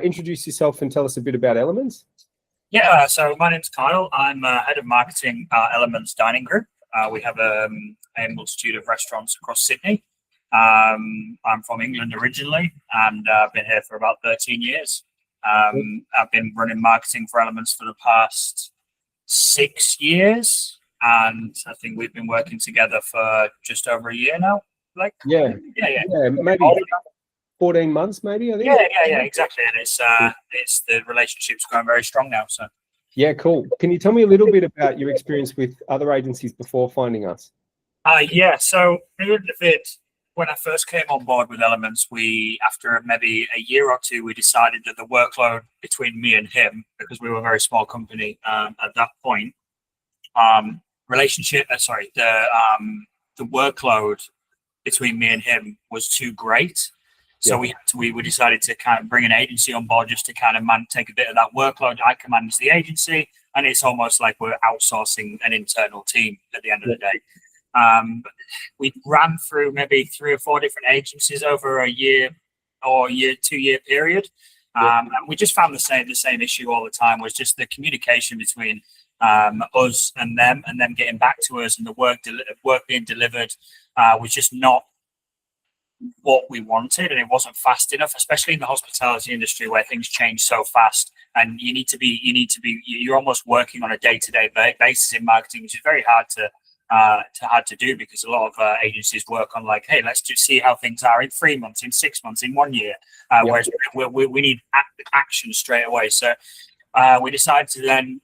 Introduce yourself and tell us a bit about Elements. Yeah, so my name's Kyle. I'm head of marketing at Elements Dining Group. We have a multitude of restaurants across Sydney. I'm from England originally, and I've been here for about 13 years. I've been running marketing for Elements for the past 6 years, and I think we've been working together for just over a year now. Yeah, maybe 14 months, maybe. I think. Yeah, exactly. And it's the relationship's going very strong now. So. Yeah, cool. Can you tell me a little bit about your experience with other agencies before finding us? So when I first came on board with Elements, after maybe a year or two, we decided that the workload between me and him, because we were a very small company at that point, the workload between me and him was too great. So we decided to kind of bring an agency on board just to kind of take a bit of that workload. I can manage the agency, and it's almost like we're outsourcing an internal team at the end of the day. We ran through maybe 3 or 4 different agencies over a year or 2-year period. And we just found the same issue all the time, was just the communication between us and them getting back to us, and the work being delivered was just not what we wanted, and it wasn't fast enough, especially in the hospitality industry where things change so fast, and you're almost working on a day-to-day basis in marketing, which is very hard to do, because a lot of agencies work on like, hey, let's just see how things are in 3 months, in 6 months, in 1 year, whereas we need action straight away. So we decided to then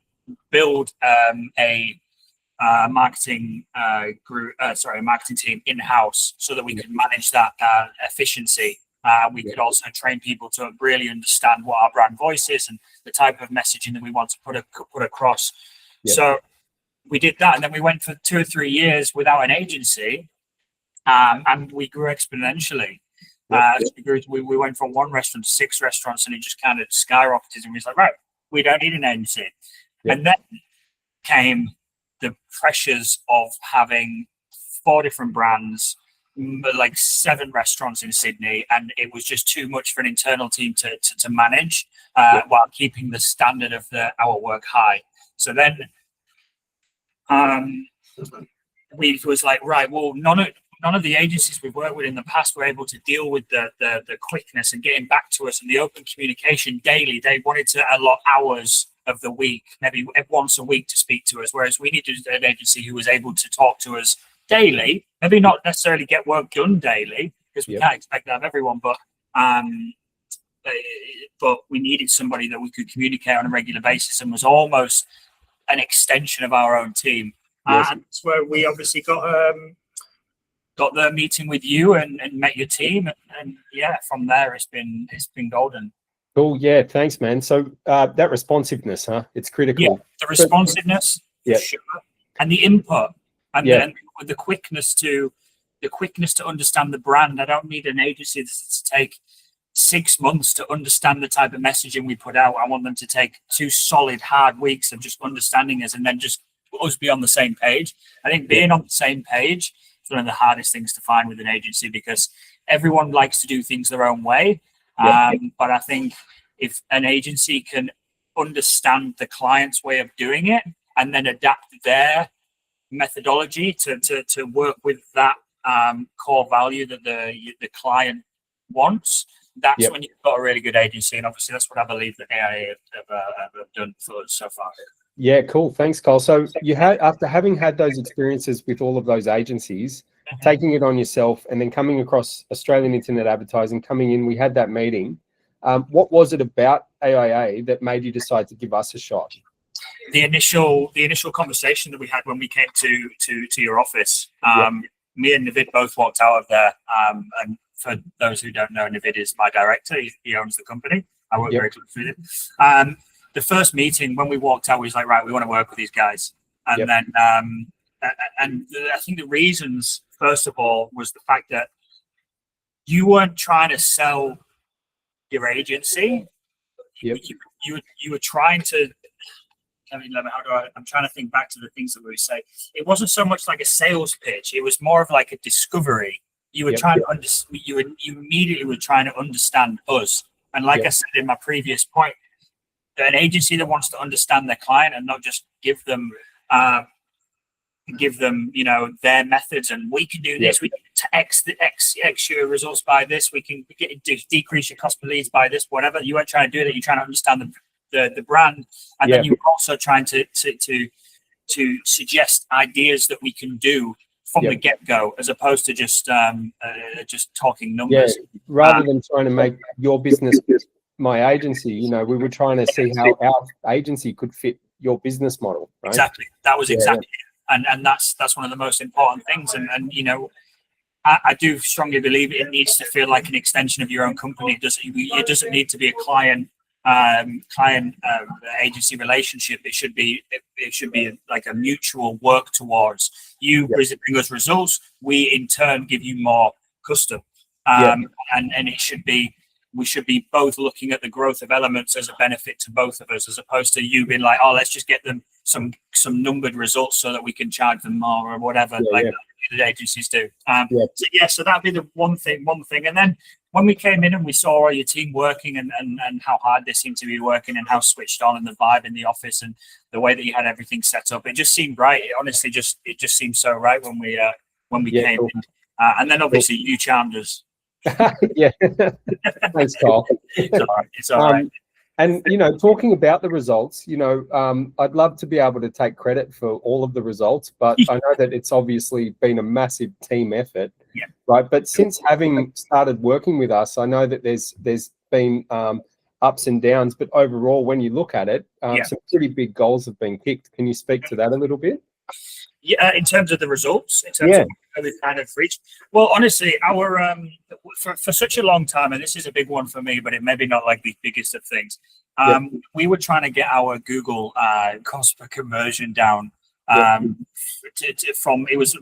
build a marketing team in-house, so that we could manage that efficiency. We could also train people to really understand what our brand voice is and the type of messaging that we want to put across. So we did that, and then we went for 2 or 3 years without an agency, and we grew exponentially. We went from 1 restaurant to 6 restaurants, and it just kind of skyrocketed, and we was like, right, we don't need an agency. And then came the pressures of having 4 different brands, like 7 restaurants in Sydney, and it was just too much for an internal team to manage, while keeping the standard of our work high. So then we was like, right, well, none of the agencies we've worked with in the past were able to deal with the quickness and getting back to us and the open communication daily. They wanted to allot hours of the week, maybe once a week, to speak to us, whereas we needed an agency who was able to talk to us daily, maybe not necessarily get work done daily, because we can't expect that of everyone, but we needed somebody that we could communicate on a regular basis and was almost an extension of our own team. And that's where we obviously got the meeting with you and met your team, and from there it's been golden. Cool. Yeah. Thanks, man. So that responsiveness, it's critical. Yeah, the responsiveness, for sure, and the input, and then the quickness to understand the brand. I don't need an agency to take 6 months to understand the type of messaging we put out. I want them to take 2 solid, hard weeks of just understanding us, and then just us be on the same page. I think being on the same page is one of the hardest things to find with an agency, because everyone likes to do things their own way. But I think if an agency can understand the client's way of doing it and then adapt their methodology to work with that core value that the client wants, that's when you've got a really good agency. And obviously that's what I believe that AIA have done for us so far. Yeah, cool. Thanks, Kyle. So you had, after having had those experiences with all of those agencies, taking it on yourself, and then coming across Australian internet advertising, coming in, we had that meeting. What was it about AIA that made you decide to give us a shot? The initial conversation that we had when we came to your office. Me and Navid both walked out of there. And for those who don't know, Navid is my director. He owns the company. I work very closely with him. The first meeting, when we walked out, we was like, right, we want to work with these guys. And then, I think the reasons, first of all, was the fact that you weren't trying to sell your agency. You were trying to. I mean, I'm trying to think back to the things that we say. It wasn't so much like a sales pitch. It was more of like a discovery. You were trying to you immediately were trying to understand us And like I said in my previous point, an agency that wants to understand their client and not just give them their methods, and we can do this, we can x your results by this, we can decrease your cost per leads by this, whatever. You weren't trying to do that. You're trying to understand the brand, and then you're also trying to suggest ideas that we can do from the get-go, as opposed to just talking numbers. Rather than trying to make your business my agency, we were trying to see how our agency could fit your business model, right? Exactly. That was exactly it. And that's one of the most important things. And I do strongly believe it needs to feel like an extension of your own company. It doesn't need to be a client agency relationship. It should be like a mutual work towards. You bring us results, we in turn give you more custom. And it should be, we should be both looking at the growth of elements as a benefit to both of us, as opposed to you being like, oh, let's just get them some numbered results so that we can charge them more or whatever, the agencies do. So that'd be the one thing. And then when we came in and we saw all your team working and how hard they seemed to be working and how switched on, and the vibe in the office and the way that you had everything set up, it just seemed right. It honestly just seemed so right when we came in. And then obviously you charmed us. Thanks, Carl. It's all right. And talking about the results, I'd love to be able to take credit for all of the results, but I know that it's obviously been a massive team effort, right? But since having started working with us, I know that there's been ups and downs, but overall, when you look at it, some pretty big goals have been kicked. Can you speak to that a little bit? Yeah, in terms of the results, in terms of how we've kind of reached. Well, honestly, our for such a long time, and this is a big one for me, but it may be not like the biggest of things. We were trying to get our Google cost per conversion down from, it was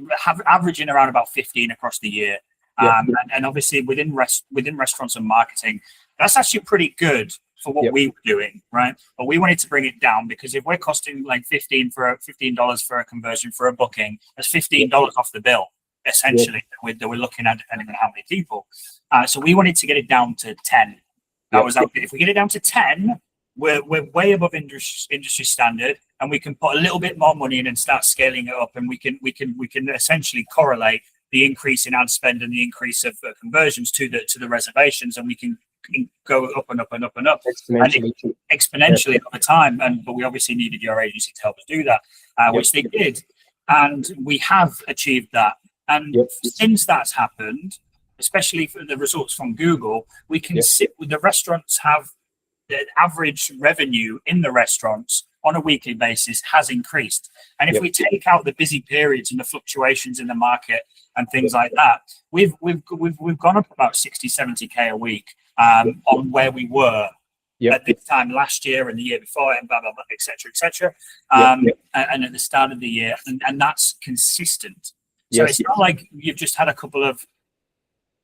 averaging around about 15 across the year. And obviously within restaurants and marketing, that's actually pretty good for what we were doing, right? But we wanted to bring it down, because if we're costing like $15 for a conversion for a booking, that's $15 off the bill, essentially, that we're looking at, depending on how many people. So we wanted to get it down to 10. If we get it down to 10, we're way above industry standard, and we can put a little bit more money in and start scaling it up, and we can essentially correlate the increase in ad spend and the increase of conversions to the reservations, and we can go up and up and up and up exponentially over time. But we obviously needed your agency to help us do that, which they did, and we have achieved that. And since that's happened, especially for the results from Google, we can sit with the restaurants have the average revenue in the restaurants on a weekly basis has increased. And if we take out the busy periods and the fluctuations in the market and things like that, we've gone up about 60-70K a week on where we were at this time last year and the year before, and blah, blah, blah, et cetera, and at the start of the year. And that's consistent. So it's not like you've just had a couple of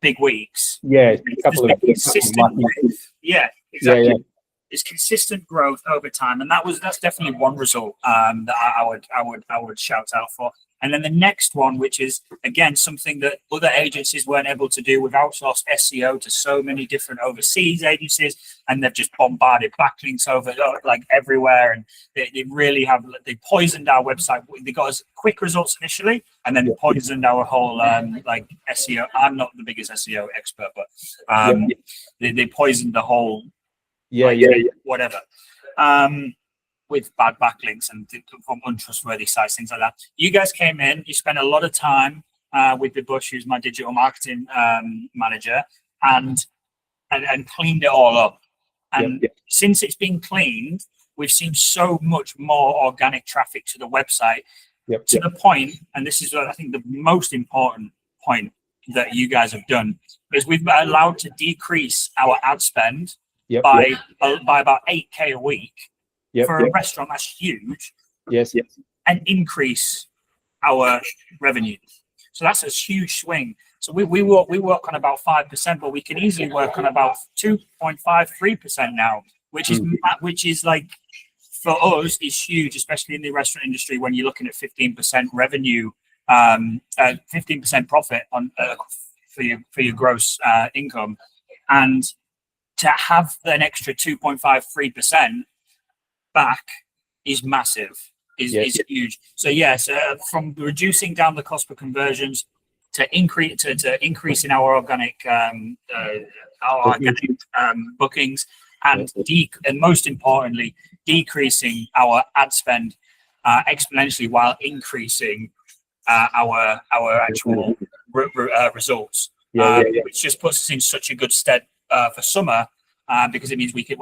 big weeks. A couple of consistent growth. Exactly. It's consistent growth over time, and that's definitely one result that I would shout out for. And then the next one, which is again something that other agencies weren't able to do, we've outsourced SEO to so many different overseas agencies, and they've just bombarded backlinks over like everywhere, and they really have, they poisoned our website. They got us quick results initially, and then poisoned our whole like SEO. I'm not the biggest SEO expert, but they poisoned the whole whatever with bad backlinks and from untrustworthy sites, things like that. You guys came in, you spent a lot of time with Bush, who's my digital marketing manager, and cleaned it all up. And since it's been cleaned, we've seen so much more organic traffic to the website, to the point, and this is I think the most important point that you guys have done, is we've been allowed to decrease our ad spend by about 8K a week for a restaurant that's huge. And increase our revenue. So that's a huge swing. So we work on about 5%, but we can easily work on about 2.5-3% now, which is like, for us, is huge, especially in the restaurant industry when you're looking at 15% revenue, 15% profit on for your gross income. And to have an extra 2.53% back is massive, is huge. So yes, from reducing down the cost per conversions to increasing our organic bookings, and most importantly, decreasing our ad spend exponentially while increasing our actual results, which just puts us in such a good stead for summer, because it means we can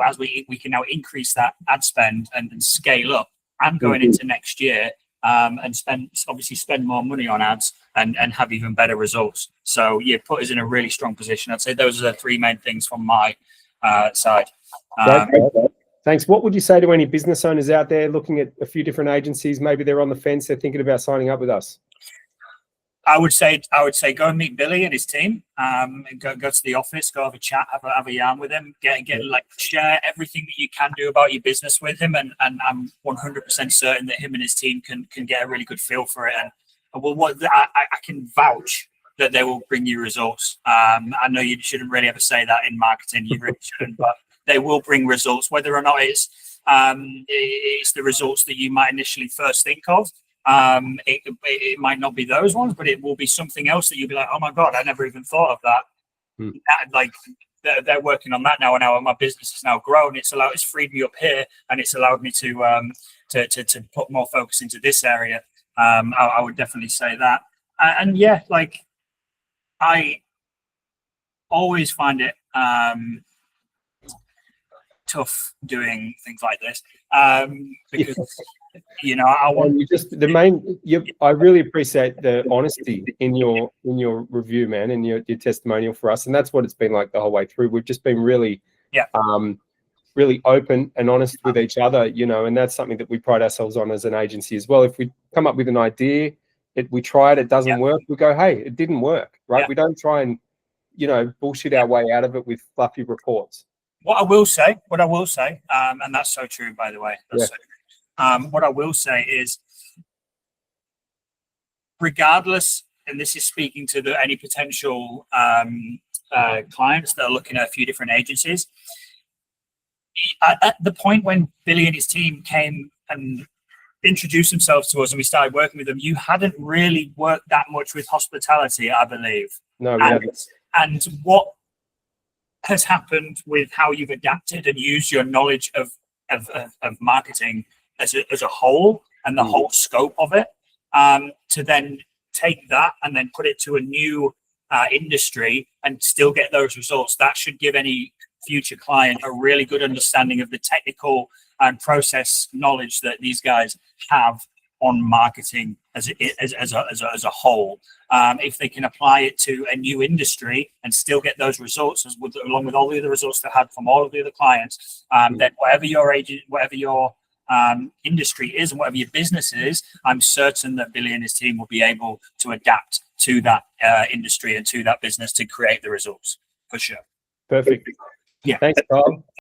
now increase that ad spend and scale up, and going into next year, and spend more money on ads and have even better results. So yeah, put us in a really strong position. I'd say those are the three main things from my side. Thanks. What would you say to any business owners out there looking at a few different agencies? Maybe they're on the fence, they're thinking about signing up with us. I would say go and meet Billy and his team. Go to the office, go have a chat, have a yarn with him, share everything that you can do about your business with him, and I'm 100% certain that him and his team can get a really good feel for it. And I can vouch that they will bring you results. I know you shouldn't really ever say that in marketing, you really shouldn't, but they will bring results, whether or not it's the results that you might initially first think of. It might not be those ones, but it will be something else that you'll be like, oh my God, I never even thought of that. Like they're working on that now, and now my business has now grown. It's freed me up here, and it's allowed me to put more focus into this area. I would definitely say that. And yeah, like I always find it tough doing things like this, because I want I really appreciate the honesty in your review, man, and your testimonial for us, and that's what it's been like the whole way through. We've just been really really open and honest with each other, and that's something that we pride ourselves on as an agency as well. If we come up with an idea, we try it doesn't work, we go, hey, it didn't work, right? We don't try and bullshit our way out of it with fluffy reports. What I will say, and that's so true, by the way. That's so true. What I will say is, regardless, and this is speaking to any potential clients that are looking at a few different agencies, at the point when Billy and his team came and introduced themselves to us and we started working with them, you hadn't really worked that much with hospitality, I believe. No, we haven't. And what has happened with how you've adapted and used your knowledge of marketing as a whole, and the whole scope of it, to then take that and then put it to a new industry and still get those results, that should give any future client a really good understanding of the technical and process knowledge that these guys have on marketing as a whole. If they can apply it to a new industry and still get those results, along with all the other results they had from all of the other clients, then whatever your industry is and whatever your business is, I'm certain that Billy and his team will be able to adapt to that industry and to that business to create the results, for sure. Perfect. Yeah. Thanks, Carl.